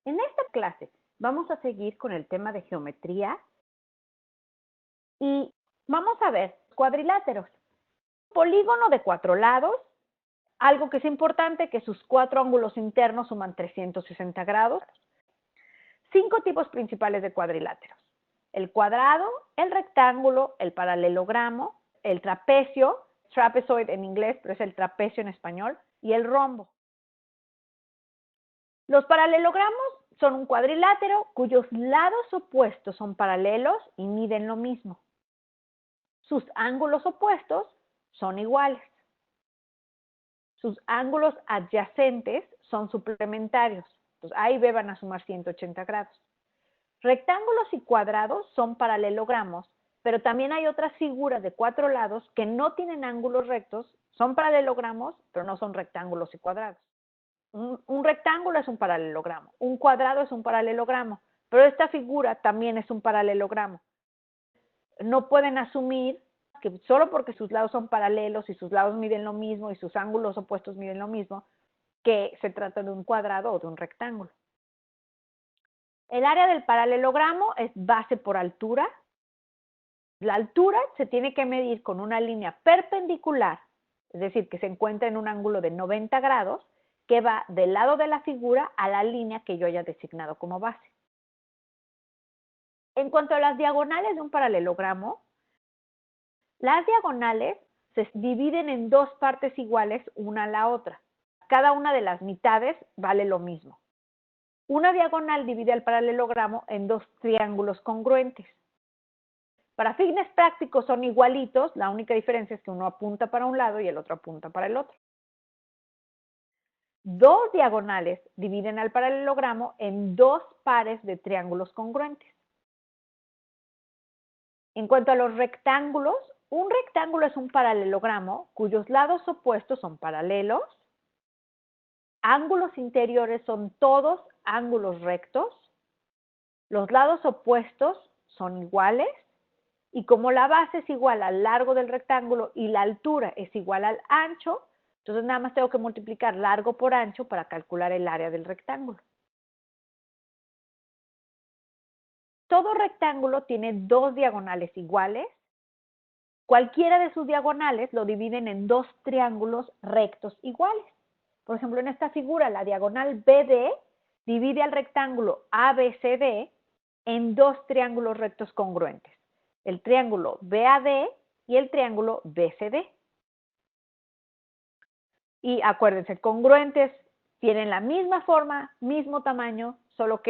En esta clase vamos a seguir con el tema de geometría y vamos a ver cuadriláteros. Polígono de 4 lados, algo que es importante, que sus 4 ángulos internos suman 360 grados. 5 tipos principales de cuadriláteros: el cuadrado, el rectángulo, el paralelogramo, el trapecio, trapezoid en inglés, pero es el trapecio en español, y el rombo. Los paralelogramos son un cuadrilátero cuyos lados opuestos son paralelos y miden lo mismo. Sus ángulos opuestos son iguales. Sus ángulos adyacentes son suplementarios. Entonces, A y B van a sumar 180 grados. Rectángulos y cuadrados son paralelogramos, pero también hay otras figuras de 4 lados que no tienen ángulos rectos, son paralelogramos, pero no son rectángulos y cuadrados. Un rectángulo es un paralelogramo, un cuadrado es un paralelogramo, pero esta figura también es un paralelogramo. No pueden asumir que solo porque sus lados son paralelos y sus lados miden lo mismo y sus ángulos opuestos miden lo mismo, que se trata de un cuadrado o de un rectángulo. El área del paralelogramo es base por altura. La altura se tiene que medir con una línea perpendicular, es decir, que se encuentra en un ángulo de 90 grados, que va del lado de la figura a la línea que yo haya designado como base. En cuanto a las diagonales de un paralelogramo, las diagonales se dividen en 2 partes iguales una a la otra. Cada una de las mitades vale lo mismo. Una diagonal divide al paralelogramo en 2 triángulos congruentes. Para fines prácticos son igualitos, la única diferencia es que uno apunta para un lado y el otro apunta para el otro. 2 diagonales dividen al paralelogramo en 2 pares de triángulos congruentes. En cuanto a los rectángulos, un rectángulo es un paralelogramo cuyos lados opuestos son paralelos. Ángulos interiores son todos ángulos rectos. Los lados opuestos son iguales. Y como la base es igual al largo del rectángulo y la altura es igual al ancho, entonces nada más tengo que multiplicar largo por ancho para calcular el área del rectángulo. Todo rectángulo tiene 2 diagonales iguales. Cualquiera de sus diagonales lo dividen en 2 triángulos rectos iguales. Por ejemplo, en esta figura, la diagonal BD divide al rectángulo ABCD en 2 triángulos rectos congruentes: el triángulo BAD y el triángulo BCD. Y acuérdense, congruentes tienen la misma forma, mismo tamaño, solo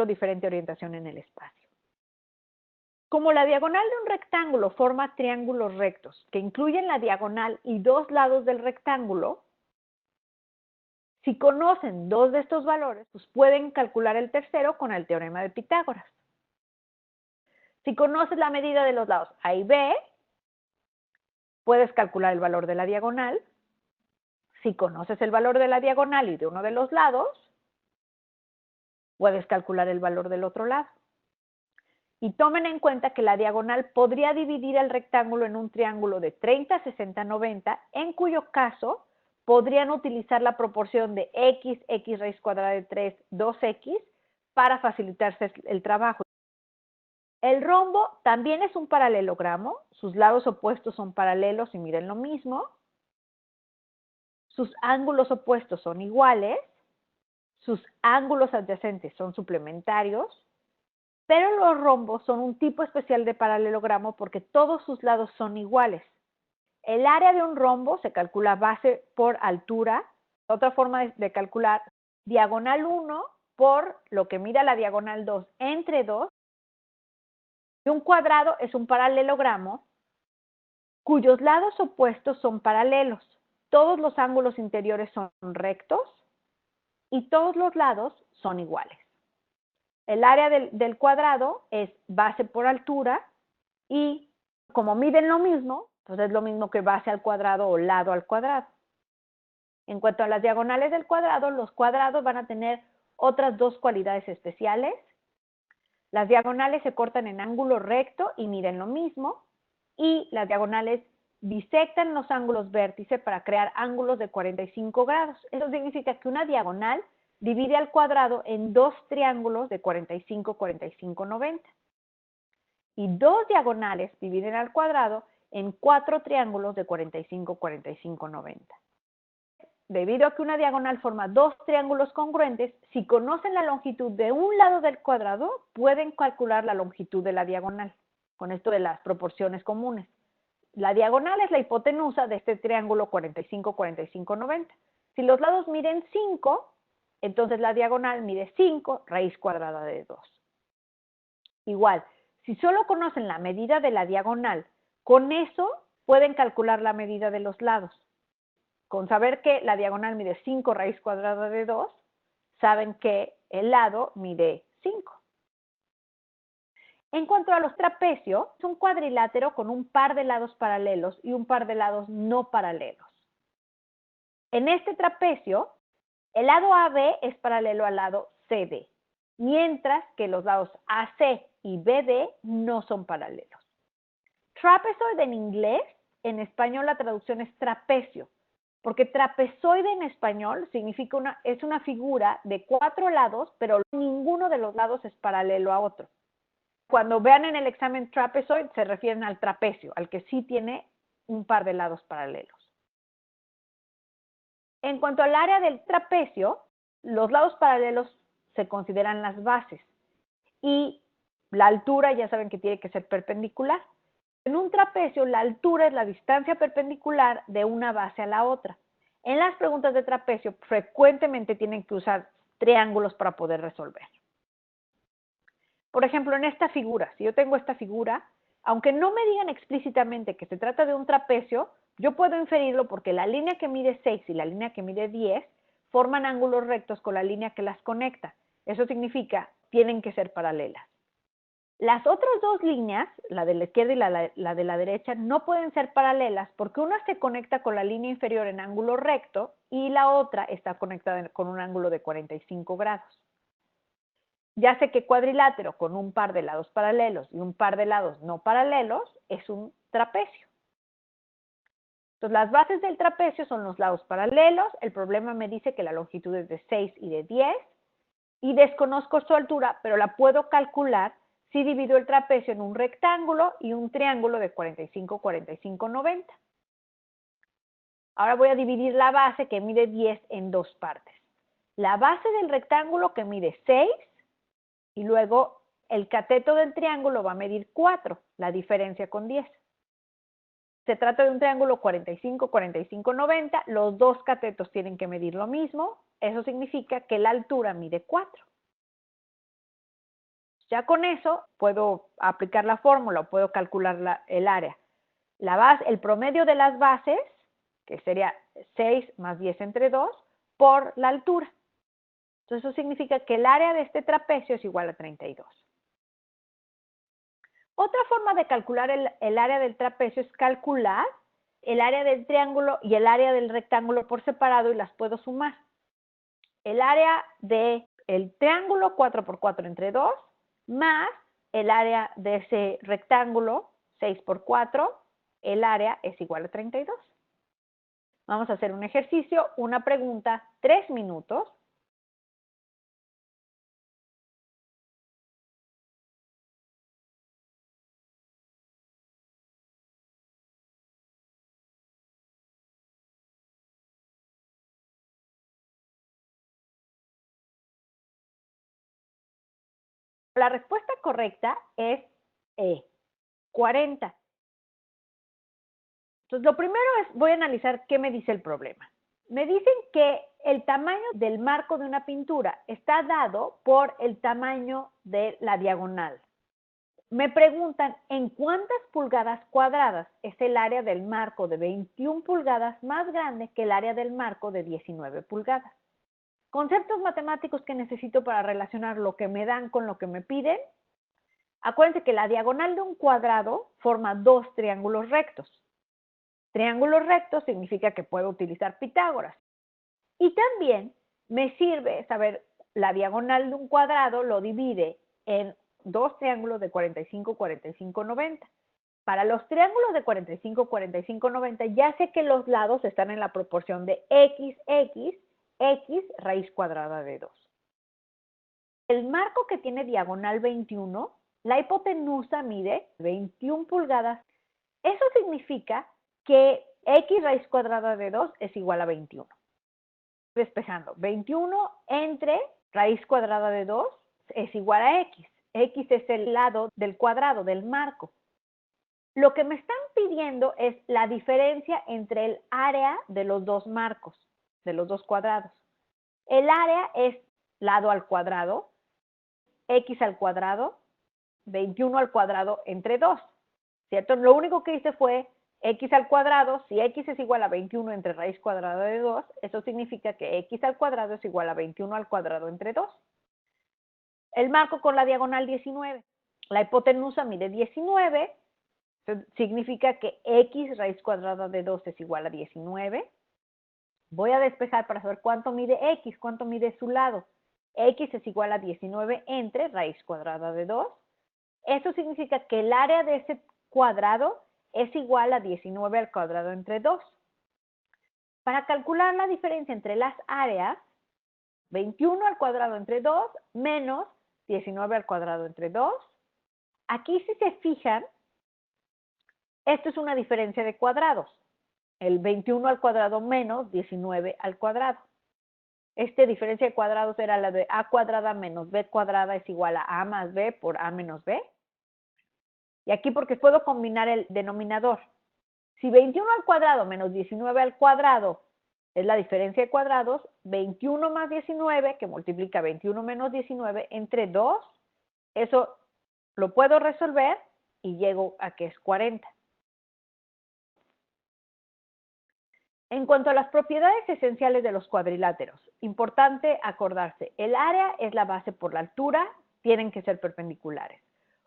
diferente orientación en el espacio. Como la diagonal de un rectángulo forma triángulos rectos que incluyen la diagonal y 2 lados del rectángulo, si conocen 2 de estos valores, pues pueden calcular el tercero con el teorema de Pitágoras. Si conoces la medida de los lados A y B, puedes calcular el valor de la diagonal. Si conoces el valor de la diagonal y de uno de los lados, puedes calcular el valor del otro lado. Y tomen en cuenta que la diagonal podría dividir el rectángulo en un triángulo de 30, 60, 90, en cuyo caso podrían utilizar la proporción de x raíz cuadrada de 3, 2x, para facilitarse el trabajo. El rombo también es un paralelogramo, sus lados opuestos son paralelos y miden lo mismo. Sus ángulos opuestos son iguales, sus ángulos adyacentes son suplementarios, pero los rombos son un tipo especial de paralelogramo porque todos sus lados son iguales. El área de un rombo se calcula base por altura. Otra forma de calcular: diagonal 1 por lo que mida la diagonal 2 entre 2. Y un cuadrado es un paralelogramo cuyos lados opuestos son paralelos. Todos los ángulos interiores son rectos y todos los lados son iguales. El área del cuadrado es base por altura y como miden lo mismo, pues es lo mismo que base al cuadrado o lado al cuadrado. En cuanto a las diagonales del cuadrado, los cuadrados van a tener otras 2 cualidades especiales. Las diagonales se cortan en ángulo recto y miden lo mismo, y las diagonales bisectan los ángulos vértice para crear ángulos de 45 grados. Eso significa que una diagonal divide al cuadrado en dos triángulos de 45, 45, 90. Y dos diagonales dividen al cuadrado en cuatro triángulos de 45, 45, 90. Debido a que una diagonal forma dos triángulos congruentes, si conocen la longitud de un lado del cuadrado, pueden calcular la longitud de la diagonal, con esto de las proporciones comunes. La diagonal es la hipotenusa de este triángulo 45, 45, 90. Si los lados miden 5, entonces la diagonal mide 5 raíz cuadrada de 2. Igual, si solo conocen la medida de la diagonal, con eso pueden calcular la medida de los lados. Con saber que la diagonal mide 5 raíz cuadrada de 2, saben que el lado mide 5. En cuanto a los trapecios, es un cuadrilátero con un par de lados paralelos y un par de lados no paralelos. En este trapecio, el lado AB es paralelo al lado CD, mientras que los lados AC y BD no son paralelos. Trapezoid en inglés, en español la traducción es trapecio, porque trapezoide en español significa es una figura de 4 lados, pero ninguno de los lados es paralelo a otro. Cuando vean en el examen trapezoid, se refieren al trapecio, al que sí tiene un par de lados paralelos. En cuanto al área del trapecio, los lados paralelos se consideran las bases y la altura ya saben que tiene que ser perpendicular. En un trapecio, la altura es la distancia perpendicular de una base a la otra. En las preguntas de trapecio, frecuentemente tienen que usar triángulos para poder resolver. Por ejemplo, en esta figura, si yo tengo esta figura, aunque no me digan explícitamente que se trata de un trapecio, yo puedo inferirlo porque la línea que mide 6 y la línea que mide 10 forman ángulos rectos con la línea que las conecta. Eso significa, tienen que ser paralelas. Las otras dos líneas, la de la izquierda y la de la derecha, no pueden ser paralelas porque una se conecta con la línea inferior en ángulo recto y la otra está conectada con un ángulo de 45 grados. Ya sé que cuadrilátero con un par de lados paralelos y un par de lados no paralelos es un trapecio. Entonces, las bases del trapecio son los lados paralelos. El problema me dice que la longitud es de 6 y de 10 y desconozco su altura, pero la puedo calcular si divido el trapecio en un rectángulo y un triángulo de 45, 45, 90. Ahora voy a dividir la base que mide 10 en dos partes. La base del rectángulo que mide 6 y luego el cateto del triángulo va a medir 4, la diferencia con 10. Se trata de un triángulo 45, 45, 90. Los dos catetos tienen que medir lo mismo. Eso significa que la altura mide 4. Ya con eso puedo aplicar la fórmula o puedo calcular el área. El promedio de las bases, que sería 6 más 10 entre 2, por la altura. Entonces eso significa que el área de este trapecio es igual a 32. Otra forma de calcular el área del trapecio es calcular el área del triángulo y el área del rectángulo por separado y las puedo sumar. El área del triángulo 4 por 4 entre 2 más el área de ese rectángulo 6 por 4, el área es igual a 32. Vamos a hacer un ejercicio, una pregunta, 3 minutos. La respuesta correcta es E, 40. Entonces, lo primero voy a analizar qué me dice el problema. Me dicen que el tamaño del marco de una pintura está dado por el tamaño de la diagonal. Me preguntan en cuántas pulgadas cuadradas es el área del marco de 21 pulgadas más grande que el área del marco de 19 pulgadas. Conceptos matemáticos que necesito para relacionar lo que me dan con lo que me piden. Acuérdense que la diagonal de un cuadrado forma dos triángulos rectos. Triángulos rectos significa que puedo utilizar Pitágoras. Y también me sirve saber la diagonal de un cuadrado lo divide en dos triángulos de 45, 45, 90. Para los triángulos de 45, 45, 90 ya sé que los lados están en la proporción de x, x x raíz cuadrada de 2. El marco que tiene diagonal 21, la hipotenusa mide 21 pulgadas. Eso significa que x raíz cuadrada de 2 es igual a 21. Despejando, 21 entre raíz cuadrada de 2 es igual a x. X es el lado del cuadrado, del marco. Lo que me están pidiendo es la diferencia entre el área de los dos marcos, de los dos cuadrados. El área es lado al cuadrado, x al cuadrado, 21 al cuadrado entre 2, ¿cierto? Lo único que hice fue x al cuadrado. Si x es igual a 21 entre raíz cuadrada de 2, eso significa que x al cuadrado es igual a 21 al cuadrado entre 2. El marco con la diagonal 19. La hipotenusa mide 19, significa que x raíz cuadrada de 2 es igual a 19. Voy a despejar para saber cuánto mide x, cuánto mide su lado. X es igual a 19 entre raíz cuadrada de 2. Eso significa que el área de ese cuadrado es igual a 19 al cuadrado entre 2. Para calcular la diferencia entre las áreas, 21 al cuadrado entre 2 menos 19 al cuadrado entre 2. Aquí, si se fijan, esto es una diferencia de cuadrados. El 21 al cuadrado menos 19 al cuadrado. Esta diferencia de cuadrados era la de a cuadrada menos b cuadrada es igual a a más b por a menos b. Y aquí porque puedo combinar el denominador. Si 21 al cuadrado menos 19 al cuadrado es la diferencia de cuadrados, 21 más 19, que multiplica 21 menos 19 entre 2, eso lo puedo resolver y llego a que es 40. En cuanto a las propiedades esenciales de los cuadriláteros, importante acordarse, el área es la base por la altura, tienen que ser perpendiculares.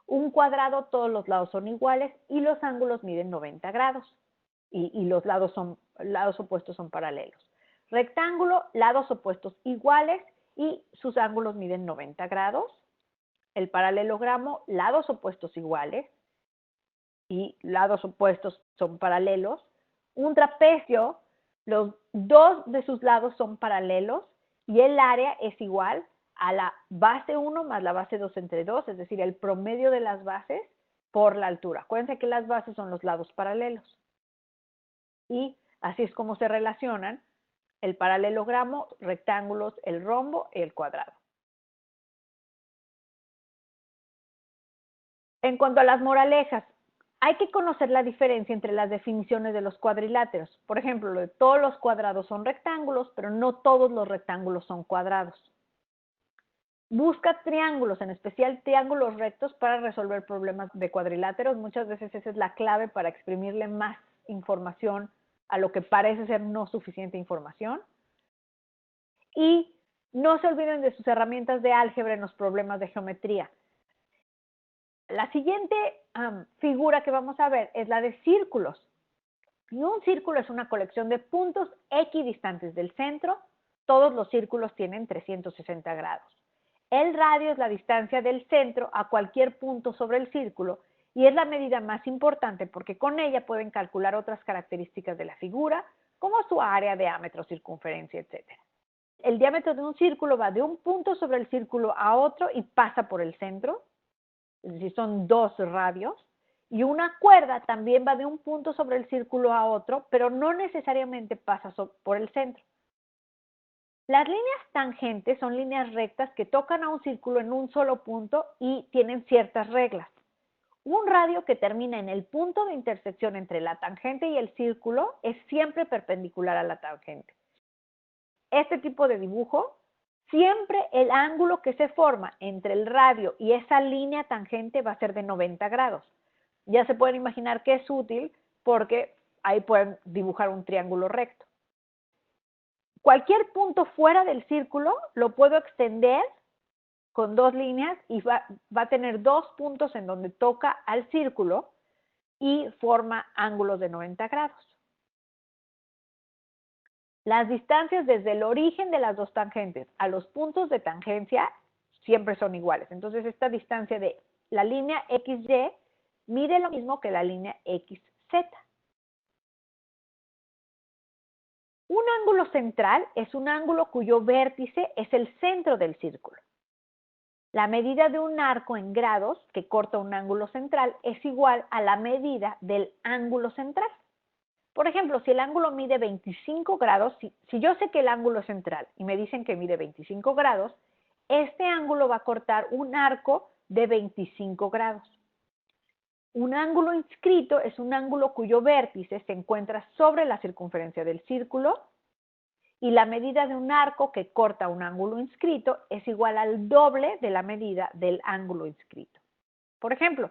Un cuadrado, todos los lados son iguales y los ángulos miden 90 grados y los lados opuestos son paralelos. Rectángulo, lados opuestos iguales y sus ángulos miden 90 grados. El paralelogramo, lados opuestos iguales y lados opuestos son paralelos. Un trapecio, los dos de sus lados son paralelos y el área es igual a la base 1 más la base 2 entre 2, es decir, el promedio de las bases por la altura. Acuérdense que las bases son los lados paralelos. Y así es como se relacionan el paralelogramo, rectángulos, el rombo y el cuadrado. En cuanto a las moralejas, hay que conocer la diferencia entre las definiciones de los cuadriláteros. Por ejemplo, todos los cuadrados son rectángulos, pero no todos los rectángulos son cuadrados. Busca triángulos, en especial triángulos rectos, para resolver problemas de cuadriláteros. Muchas veces esa es la clave para exprimirle más información a lo que parece ser no suficiente información. Y no se olviden de sus herramientas de álgebra en los problemas de geometría. La siguiente figura que vamos a ver es la de círculos. Y un círculo es una colección de puntos equidistantes del centro. Todos los círculos tienen 360 grados. El radio es la distancia del centro a cualquier punto sobre el círculo y es la medida más importante porque con ella pueden calcular otras características de la figura, como su área, diámetro, circunferencia, etc. El diámetro de un círculo va de un punto sobre el círculo a otro y pasa por el centro, es decir, son dos radios, y una cuerda también va de un punto sobre el círculo a otro, pero no necesariamente pasa por el centro. Las líneas tangentes son líneas rectas que tocan a un círculo en un solo punto y tienen ciertas reglas. Un radio que termina en el punto de intersección entre la tangente y el círculo es siempre perpendicular a la tangente. Este tipo de dibujo, siempre el ángulo que se forma entre el radio y esa línea tangente va a ser de 90 grados. Ya se pueden imaginar que es útil porque ahí pueden dibujar un triángulo recto. Cualquier punto fuera del círculo lo puedo extender con dos líneas y va a tener dos puntos en donde toca al círculo y forma ángulos de 90 grados. Las distancias desde el origen de las dos tangentes a los puntos de tangencia siempre son iguales. Entonces, esta distancia de la línea XY mide lo mismo que la línea XZ. Un ángulo central es un ángulo cuyo vértice es el centro del círculo. La medida de un arco en grados que corta un ángulo central es igual a la medida del ángulo central. Por ejemplo, si el ángulo mide 25 grados, si yo sé que el ángulo es central y me dicen que mide 25 grados, este ángulo va a cortar un arco de 25 grados. Un ángulo inscrito es un ángulo cuyo vértice se encuentra sobre la circunferencia del círculo y la medida de un arco que corta un ángulo inscrito es igual al doble de la medida del ángulo inscrito. Por ejemplo,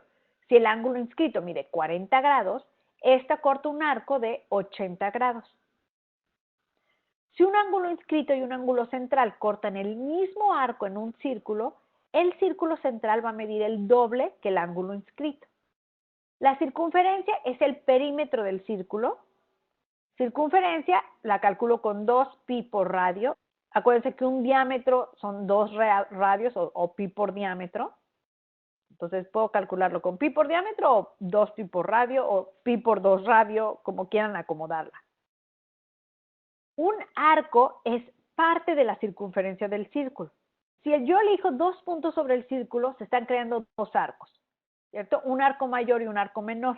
si el ángulo inscrito mide 40 grados, esta corta un arco de 80 grados. Si un ángulo inscrito y un ángulo central cortan el mismo arco en un círculo, el círculo central va a medir el doble que el ángulo inscrito. La circunferencia es el perímetro del círculo. Circunferencia la calculo con 2pi por radio. Acuérdense que un diámetro son 2 radios o pi por diámetro. Entonces puedo calcularlo con pi por diámetro o 2pi por radio o pi por 2 radio, como quieran acomodarla. Un arco es parte de la circunferencia del círculo. Si yo elijo 2 puntos sobre el círculo, se están creando 2 arcos, ¿cierto? Un arco mayor y un arco menor.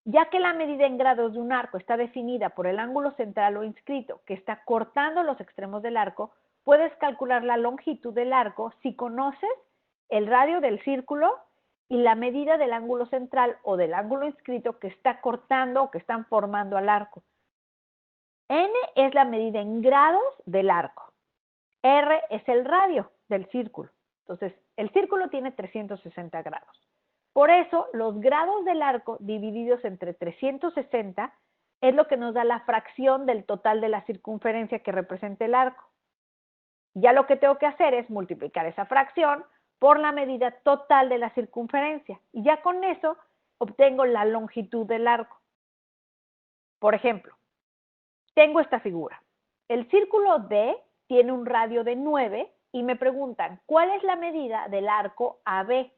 Ya que la medida en grados de un arco está definida por el ángulo central o inscrito que está cortando los extremos del arco, puedes calcular la longitud del arco si conoces el radio del círculo y la medida del ángulo central o del ángulo inscrito que está cortando o que están formando al arco. N es la medida en grados del arco. R es el radio del círculo. Entonces, el círculo tiene 360 grados. Por eso, los grados del arco divididos entre 360 es lo que nos da la fracción del total de la circunferencia que representa el arco. Ya lo que tengo que hacer es multiplicar esa fracción por la medida total de la circunferencia. Y ya con eso obtengo la longitud del arco. Por ejemplo, tengo esta figura. El círculo D tiene un radio de 9 y me preguntan, ¿cuál es la medida del arco AB?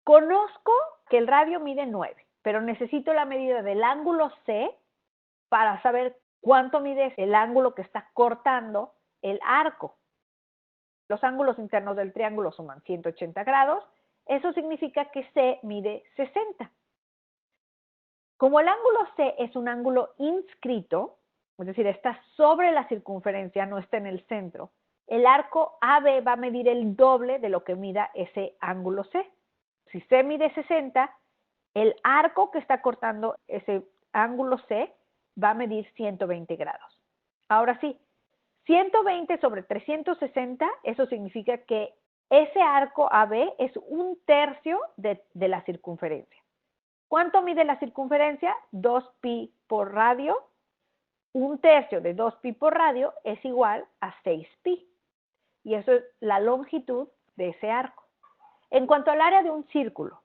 Conozco que el radio mide 9, pero necesito la medida del ángulo C para saber cuánto mide el ángulo que está cortando el arco. Los ángulos internos del triángulo suman 180 grados, eso significa que C mide 60. Como el ángulo C es un ángulo inscrito, es decir, está sobre la circunferencia, no está en el centro, el arco AB va a medir el doble de lo que mida ese ángulo C. Si C mide 60, el arco que está cortando ese ángulo C va a medir 120 grados. Ahora sí, 120 sobre 360, eso significa que ese arco AB es 1/3 de la circunferencia. ¿Cuánto mide la circunferencia? 2pi por radio. 1/3 de 2pi por radio es igual a 6pi. Y eso es la longitud de ese arco. En cuanto al área de un círculo,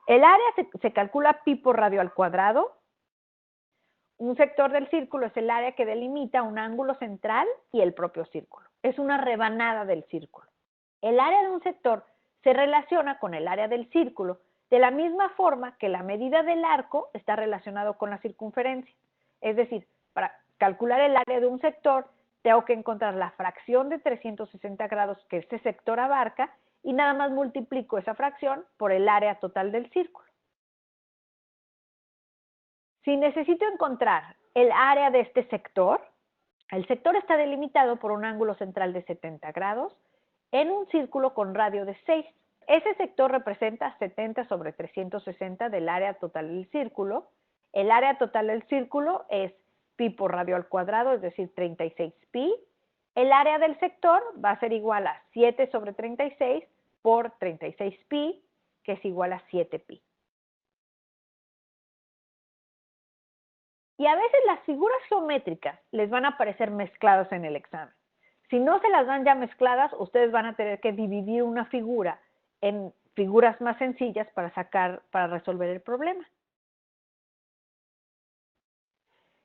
el área se calcula pi por radio al cuadrado. Un sector del círculo es el área que delimita un ángulo central y el propio círculo. Es una rebanada del círculo. El área de un sector se relaciona con el área del círculo de la misma forma que la medida del arco está relacionado con la circunferencia. Es decir, para calcular el área de un sector, tengo que encontrar la fracción de 360 grados que este sector abarca y nada más multiplico esa fracción por el área total del círculo. Si necesito encontrar el área de este sector, el sector está delimitado por un ángulo central de 70 grados en un círculo con radio de 6. Ese sector representa 70 sobre 360 del área total del círculo. El área total del círculo es pi por radio al cuadrado, es decir, 36pi. El área del sector va a ser igual a 7 sobre 36 por 36pi, que es igual a 7pi. Y a veces las figuras geométricas les van a aparecer mezcladas en el examen. Si no se las dan ya mezcladas, ustedes van a tener que dividir una figura en figuras más sencillas para resolver el problema.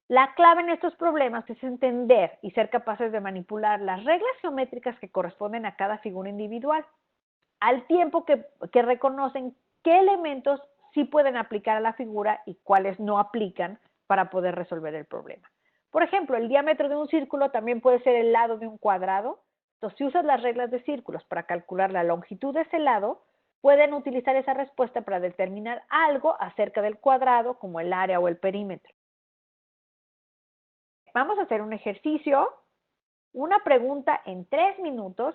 La clave en estos problemas es entender y ser capaces de manipular las reglas geométricas que corresponden a cada figura individual, al tiempo que reconocen qué elementos sí pueden aplicar a la figura y cuáles no aplican para poder resolver el problema. Por ejemplo, el diámetro de un círculo también puede ser el lado de un cuadrado. Entonces, si usas las reglas de círculos para calcular la longitud de ese lado, pueden utilizar esa respuesta para determinar algo acerca del cuadrado, como el área o el perímetro. Vamos a hacer un ejercicio, una pregunta en 3 minutos.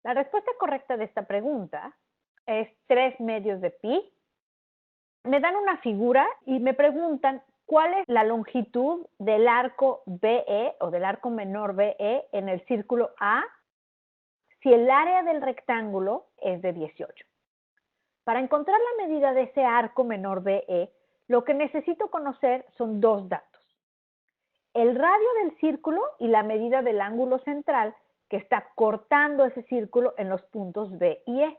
La respuesta correcta de esta pregunta es 3 medios de pi. Me dan una figura y me preguntan cuál es la longitud del arco BE o del arco menor BE en el círculo A si el área del rectángulo es de 18. Para encontrar la medida de ese arco menor BE, lo que necesito conocer son dos datos. El radio del círculo y la medida del ángulo central que está cortando ese círculo en los puntos B y E.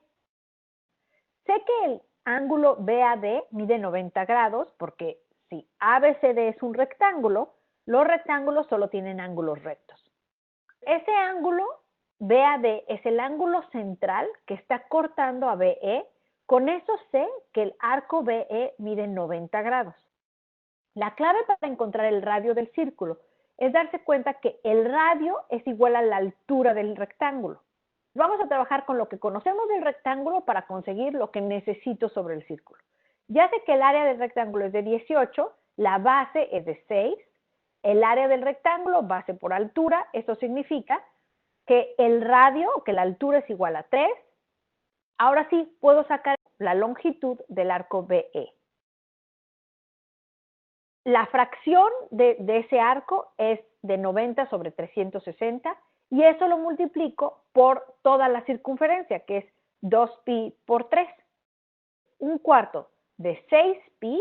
Sé que el ángulo BAD mide 90 grados porque si ABCD es un rectángulo, los rectángulos solo tienen ángulos rectos. Ese ángulo BAD es el ángulo central que está cortando a BE. Con eso sé que el arco BE mide 90 grados. La clave para encontrar el radio del círculo es darse cuenta que el radio es igual a la altura del rectángulo. Vamos a trabajar con lo que conocemos del rectángulo para conseguir lo que necesito sobre el círculo. Ya sé que el área del rectángulo es de 18, la base es de 6, el área del rectángulo, base por altura, eso significa que el radio, que la altura es igual a 3. Ahora sí puedo sacar la longitud del arco BE. La fracción de ese arco es de 90 sobre 360 y eso lo multiplico por toda la circunferencia, que es 2pi por 3. Un cuarto de 6pi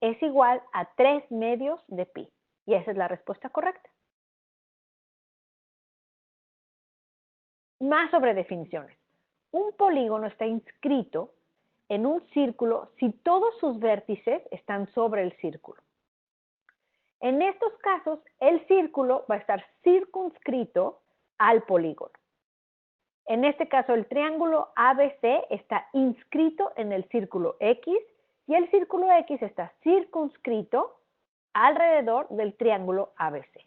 es igual a 3 medios de pi. Y esa es la respuesta correcta. Más sobre definiciones. Un polígono está inscrito en un círculo si todos sus vértices están sobre el círculo. En estos casos, el círculo va a estar circunscrito al polígono. En este caso, el triángulo ABC está inscrito en el círculo X y el círculo X está circunscrito alrededor del triángulo ABC.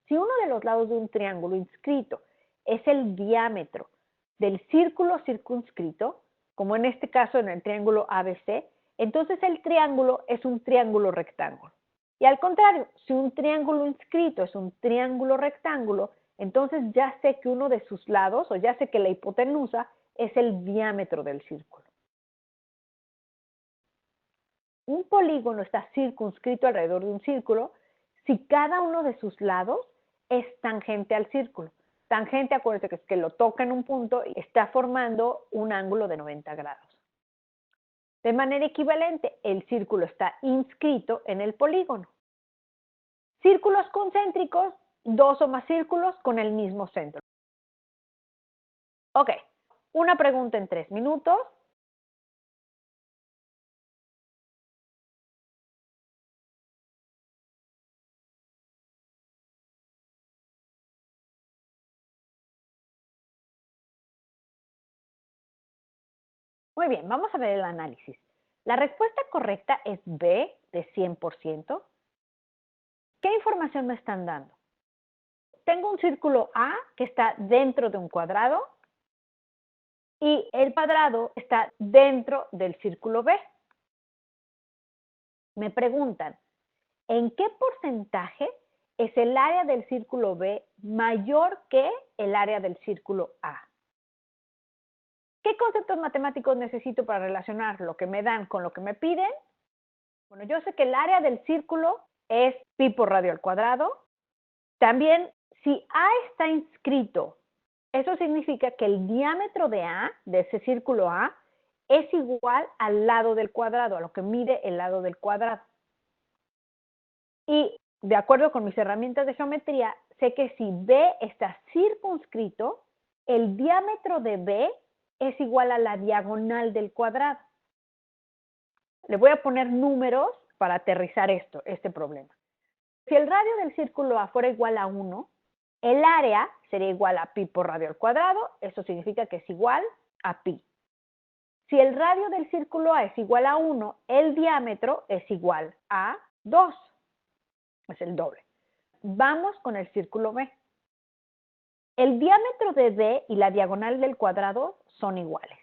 Si uno de los lados de un triángulo inscrito es el diámetro del círculo circunscrito, como en este caso en el triángulo ABC, entonces el triángulo es un triángulo rectángulo. Y al contrario, si un triángulo inscrito es un triángulo rectángulo, entonces ya sé que uno de sus lados, o ya sé que la hipotenusa, es el diámetro del círculo. Un polígono está circunscrito alrededor de un círculo si cada uno de sus lados es tangente al círculo. Tangente, acuérdense que es que lo toca en un punto y está formando un ángulo de 90 grados. De manera equivalente, el círculo está inscrito en el polígono. Círculos concéntricos, 2 o más círculos con el mismo centro. Ok, una pregunta en 3 minutos. Muy bien, vamos a ver el análisis. La respuesta correcta es B de 100%. ¿Qué información me están dando? Tengo un círculo A que está dentro de un cuadrado y el cuadrado está dentro del círculo B. Me preguntan, ¿en qué porcentaje es el área del círculo B mayor que el área del círculo A? ¿Qué conceptos matemáticos necesito para relacionar lo que me dan con lo que me piden? Bueno, yo sé que el área del círculo es pi por radio al cuadrado. También, si A está inscrito, eso significa que el diámetro de A, de ese círculo A, es igual al lado del cuadrado, a lo que mide el lado del cuadrado. Y de acuerdo con mis herramientas de geometría, sé que si B está circunscrito, el diámetro de B es igual a la diagonal del cuadrado. Le voy a poner números para aterrizar este problema. Si el radio del círculo A fuera igual a 1, el área sería igual a pi por radio al cuadrado, eso significa que es igual a pi. Si el radio del círculo A es igual a 1, el diámetro es igual a 2, es el doble. Vamos con el círculo B. El diámetro de D y la diagonal del cuadrado son iguales.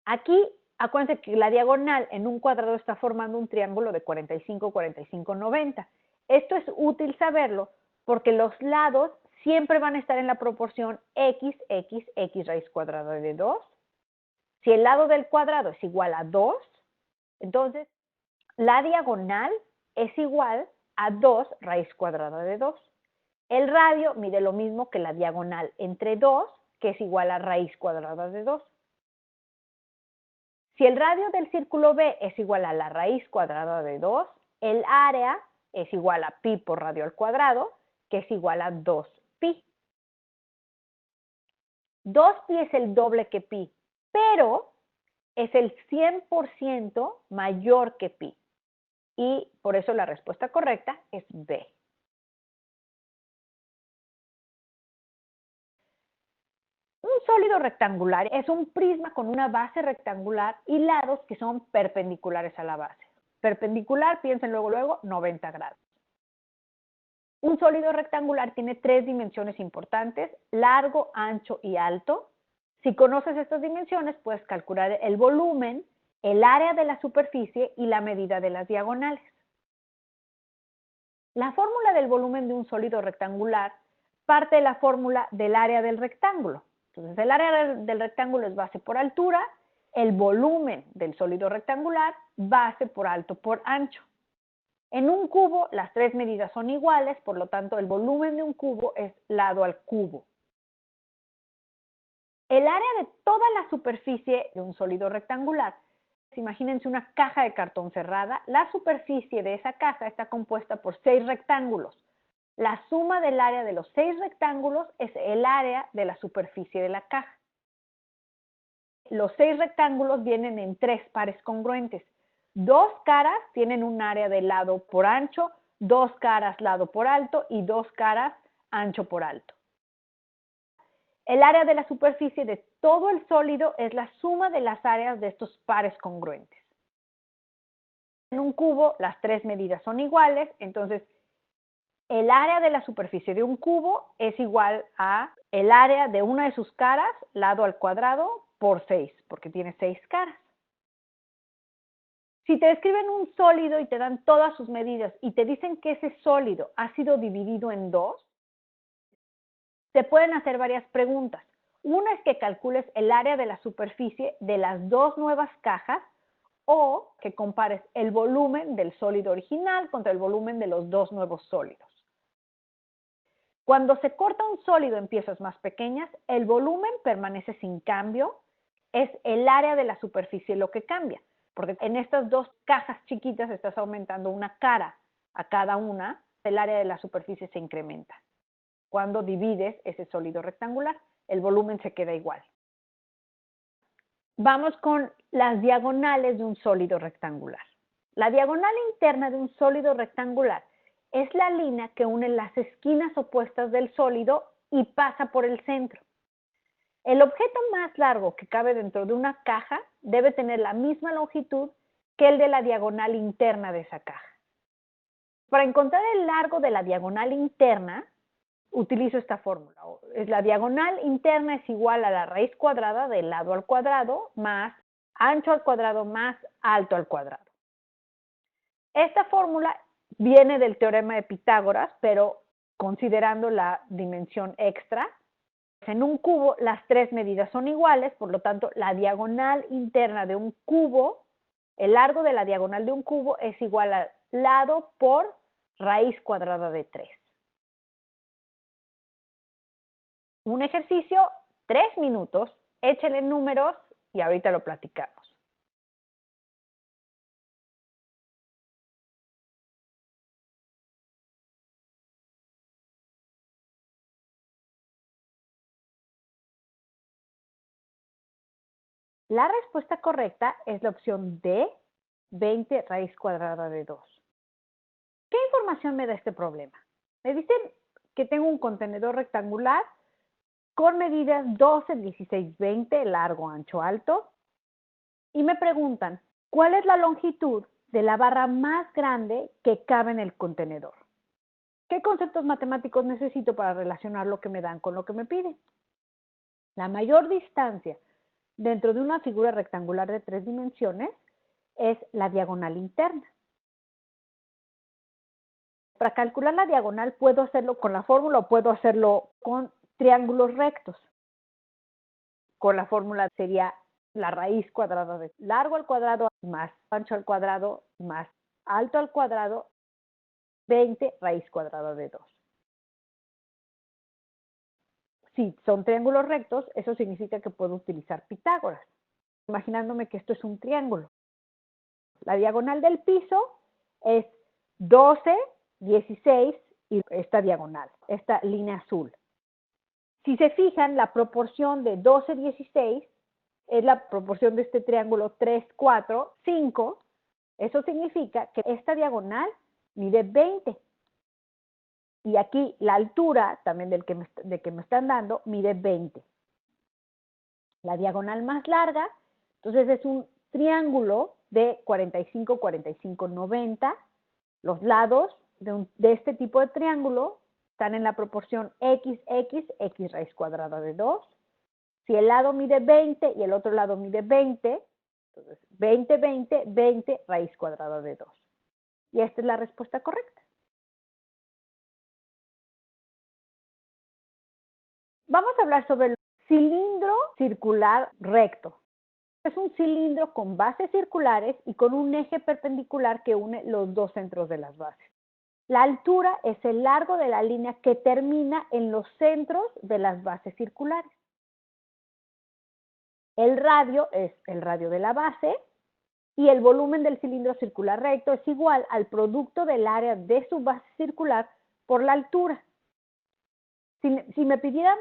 Aquí, acuérdense que la diagonal en un cuadrado está formando un triángulo de 45, 45, 90. Esto es útil saberlo porque los lados siempre van a estar en la proporción x, x, x raíz cuadrada de 2. Si el lado del cuadrado es igual a 2, entonces la diagonal es igual a 2 raíz cuadrada de 2. El radio mide lo mismo que la diagonal entre 2, que es igual a raíz cuadrada de 2. Si el radio del círculo B es igual a la raíz cuadrada de 2, el área es igual a pi por radio al cuadrado, que es igual a 2pi. 2pi es el doble que pi, pero es el 100% mayor que pi. Y por eso la respuesta correcta es B. Un sólido rectangular es un prisma con una base rectangular y lados que son perpendiculares a la base. Perpendicular, piensen luego, 90 grados. Un sólido rectangular tiene 3 dimensiones importantes: largo, ancho y alto. Si conoces estas dimensiones, puedes calcular el volumen, el área de la superficie y la medida de las diagonales. La fórmula del volumen de un sólido rectangular parte de la fórmula del área del rectángulo. Entonces, el área del rectángulo es base por altura, el volumen del sólido rectangular, base por alto por ancho. En un cubo, las 3 medidas son iguales, por lo tanto, el volumen de un cubo es lado al cubo. El área de toda la superficie de un sólido rectangular, imagínense una caja de cartón cerrada, la superficie de esa caja está compuesta por 6 rectángulos. La suma del área de los 6 rectángulos es el área de la superficie de la caja. Los 6 rectángulos vienen en 3 pares congruentes. 2 caras tienen un área de lado por ancho, 2 caras lado por alto y 2 caras ancho por alto. El área de la superficie de todo el sólido es la suma de las áreas de estos pares congruentes. En un cubo las 3 medidas son iguales, entonces el área de la superficie de un cubo es igual a el área de una de sus caras, lado al cuadrado, por 6, porque tiene 6 caras. Si te describen un sólido y te dan todas sus medidas y te dicen que ese sólido ha sido dividido en 2, te pueden hacer varias preguntas. Una es que calcules el área de la superficie de las 2 nuevas cajas o que compares el volumen del sólido original contra el volumen de los 2 nuevos sólidos. Cuando se corta un sólido en piezas más pequeñas, el volumen permanece sin cambio, es el área de la superficie lo que cambia, porque en estas 2 cajas chiquitas estás aumentando una cara a cada una, el área de la superficie se incrementa. Cuando divides ese sólido rectangular, el volumen se queda igual. Vamos con las diagonales de un sólido rectangular. La diagonal interna de un sólido rectangular es la línea que une las esquinas opuestas del sólido y pasa por el centro. El objeto más largo que cabe dentro de una caja debe tener la misma longitud que el de la diagonal interna de esa caja. Para encontrar el largo de la diagonal interna, utilizo esta fórmula. La diagonal interna es igual a la raíz cuadrada del lado al cuadrado más ancho al cuadrado más alto al cuadrado. Esta fórmula viene del teorema de Pitágoras, pero considerando la dimensión extra. En un cubo las 3 medidas son iguales, por lo tanto la diagonal interna de un cubo, el largo de la diagonal de un cubo es igual al lado por raíz cuadrada de 3. Un ejercicio, 3 minutos, échale números y ahorita lo platicamos. La respuesta correcta es la opción D, 20 raíz cuadrada de 2. ¿Qué información me da este problema? Me dicen que tengo un contenedor rectangular con medidas 12, 16, 20, largo, ancho, alto, y me preguntan, ¿cuál es la longitud de la barra más grande que cabe en el contenedor? ¿Qué conceptos matemáticos necesito para relacionar lo que me dan con lo que me piden? La mayor distancia dentro de una figura rectangular de 3 dimensiones es la diagonal interna. Para calcular la diagonal puedo hacerlo con la fórmula o puedo hacerlo con triángulos rectos. Con la fórmula sería la raíz cuadrada de largo al cuadrado más ancho al cuadrado más alto al cuadrado 20 raíz cuadrada de 2. Si son triángulos rectos, eso significa que puedo utilizar Pitágoras, imaginándome que esto es un triángulo. La diagonal del piso es 12, 16 y esta diagonal, esta línea azul. Si se fijan, la proporción de 12, 16 es la proporción de este triángulo 3, 4, 5. Eso significa que esta diagonal mide 20. Y aquí la altura también de que me están dando mide 20. La diagonal más larga, entonces es un triángulo de 45, 45, 90. Los lados de este tipo de triángulo están en la proporción x, x, x raíz cuadrada de 2. Si el lado mide 20 y el otro lado mide 20, entonces 20, 20, 20 raíz cuadrada de 2. Y esta es la respuesta correcta. Vamos a hablar sobre el cilindro circular recto. Es un cilindro con bases circulares y con un eje perpendicular que une los dos centros de las bases. La altura es el largo de la línea que termina en los centros de las bases circulares. El radio es el radio de la base y el volumen del cilindro circular recto es igual al producto del área de su base circular por la altura. Si me pidieran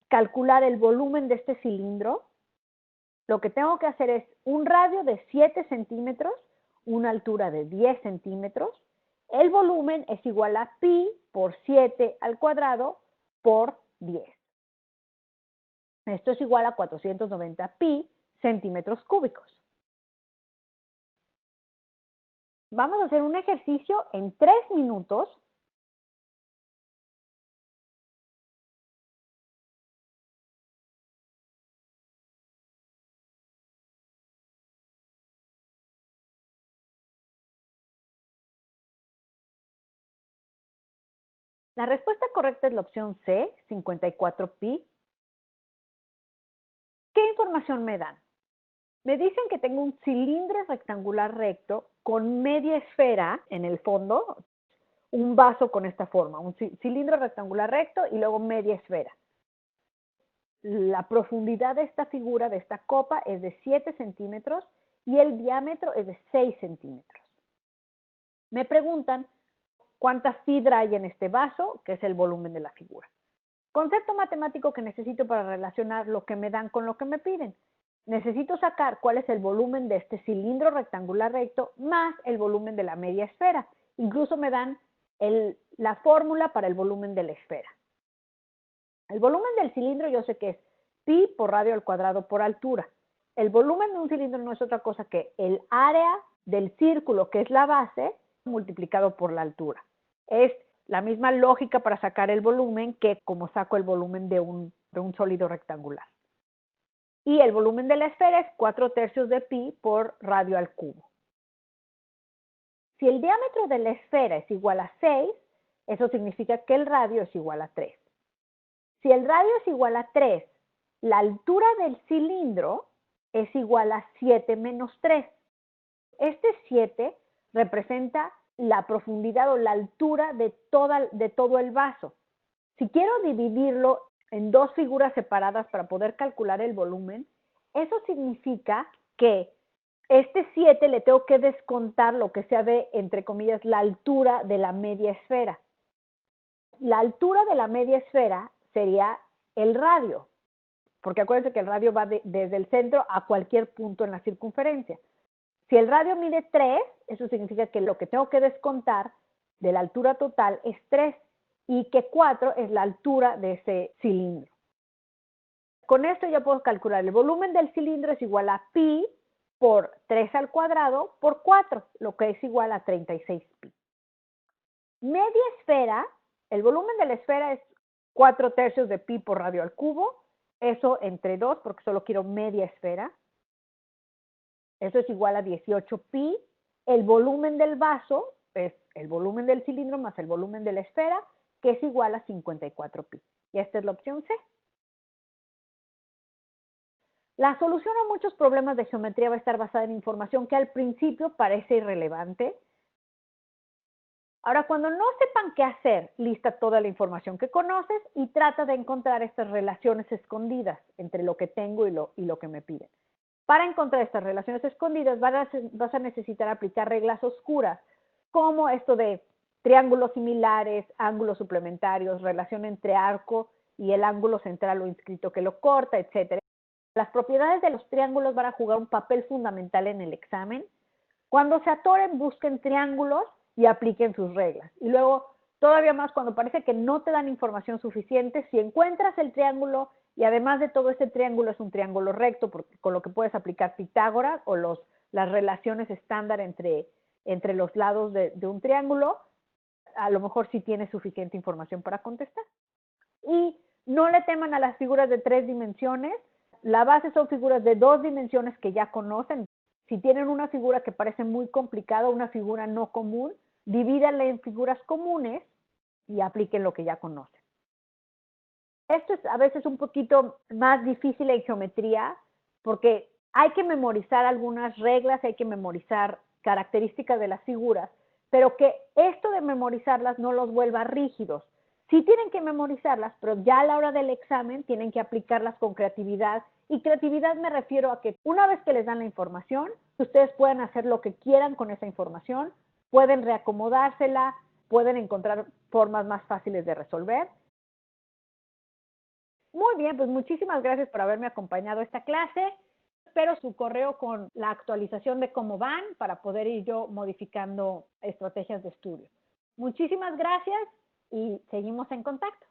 calcular el volumen de este cilindro, lo que tengo que hacer es un radio de 7 centímetros, una altura de 10 centímetros. El volumen es igual a pi por 7 al cuadrado por 10. Esto es igual a 490 pi centímetros cúbicos. Vamos a hacer un ejercicio en 3 minutos. La respuesta correcta es la opción C, 54 pi. ¿Qué información me dan? Me dicen que tengo un cilindro rectangular recto con media esfera en el fondo, un vaso con esta forma, un cilindro rectangular recto y luego media esfera. La profundidad de esta figura, de esta copa, es de 7 centímetros y el diámetro es de 6 centímetros. Me preguntan cuánta fibra hay en este vaso, que es el volumen de la figura. Concepto matemático que necesito para relacionar lo que me dan con lo que me piden. Necesito sacar cuál es el volumen de este cilindro rectangular recto más el volumen de la media esfera. Incluso me dan la fórmula para el volumen de la esfera. El volumen del cilindro yo sé que es pi por radio al cuadrado por altura. El volumen de un cilindro no es otra cosa que el área del círculo, que es la base, multiplicado por la altura. Es la misma lógica para sacar el volumen que como saco el volumen de un sólido rectangular. Y el volumen de la esfera es 4/3 de pi por radio al cubo. Si el diámetro de la esfera es igual a 6, eso significa que el radio es igual a 3. Si el radio es igual a 3, la altura del cilindro es igual a 7 menos 3. Este 7 representa la profundidad o la altura de todo el vaso. Si quiero dividirlo en dos figuras separadas para poder calcular el volumen, eso significa que este 7 le tengo que descontar lo que sea de, entre comillas, la altura de la media esfera. La altura de la media esfera sería el radio, porque acuérdense que el radio va desde el centro a cualquier punto en la circunferencia. Si el radio mide 3, eso significa que lo que tengo que descontar de la altura total es 3 y que 4 es la altura de ese cilindro. Con esto yo puedo calcular el volumen del cilindro es igual a pi por 3 al cuadrado por 4, lo que es igual a 36 pi. Media esfera, el volumen de la esfera es 4/3 de pi por radio al cubo, eso entre 2 porque solo quiero media esfera. Eso es igual a 18 pi. El volumen del vaso es el volumen del cilindro más el volumen de la esfera, que es igual a 54 pi. Y esta es la opción C. La solución a muchos problemas de geometría va a estar basada en información que al principio parece irrelevante. Ahora, cuando no sepan qué hacer, lista toda la información que conoces y trata de encontrar estas relaciones escondidas entre lo que tengo y lo que me piden. Para encontrar estas relaciones escondidas vas a necesitar aplicar reglas oscuras, como esto de triángulos similares, ángulos suplementarios, relación entre arco y el ángulo central o inscrito que lo corta, etc. Las propiedades de los triángulos van a jugar un papel fundamental en el examen. Cuando se atoren, busquen triángulos y apliquen sus reglas. Y luego, todavía más, cuando parece que no te dan información suficiente, si encuentras el triángulo y además de todo ese triángulo es un triángulo recto, con lo que puedes aplicar Pitágoras o las relaciones estándar entre los lados de un triángulo, a lo mejor sí tienes suficiente información para contestar. Y no le teman a las figuras de 3 dimensiones. La base son figuras de 2 dimensiones que ya conocen. Si tienen una figura que parece muy complicada, una figura no común, divídanla en figuras comunes y apliquen lo que ya conocen. Esto es a veces un poquito más difícil en geometría porque hay que memorizar algunas reglas, hay que memorizar características de las figuras, pero que esto de memorizarlas no los vuelva rígidos. Sí tienen que memorizarlas, pero ya a la hora del examen tienen que aplicarlas con creatividad. Y creatividad me refiero a que una vez que les dan la información, ustedes pueden hacer lo que quieran con esa información, pueden reacomodársela, pueden encontrar formas más fáciles de resolver. Muy bien, pues muchísimas gracias por haberme acompañado a esta clase. Espero su correo con la actualización de cómo van para poder ir yo modificando estrategias de estudio. Muchísimas gracias y seguimos en contacto.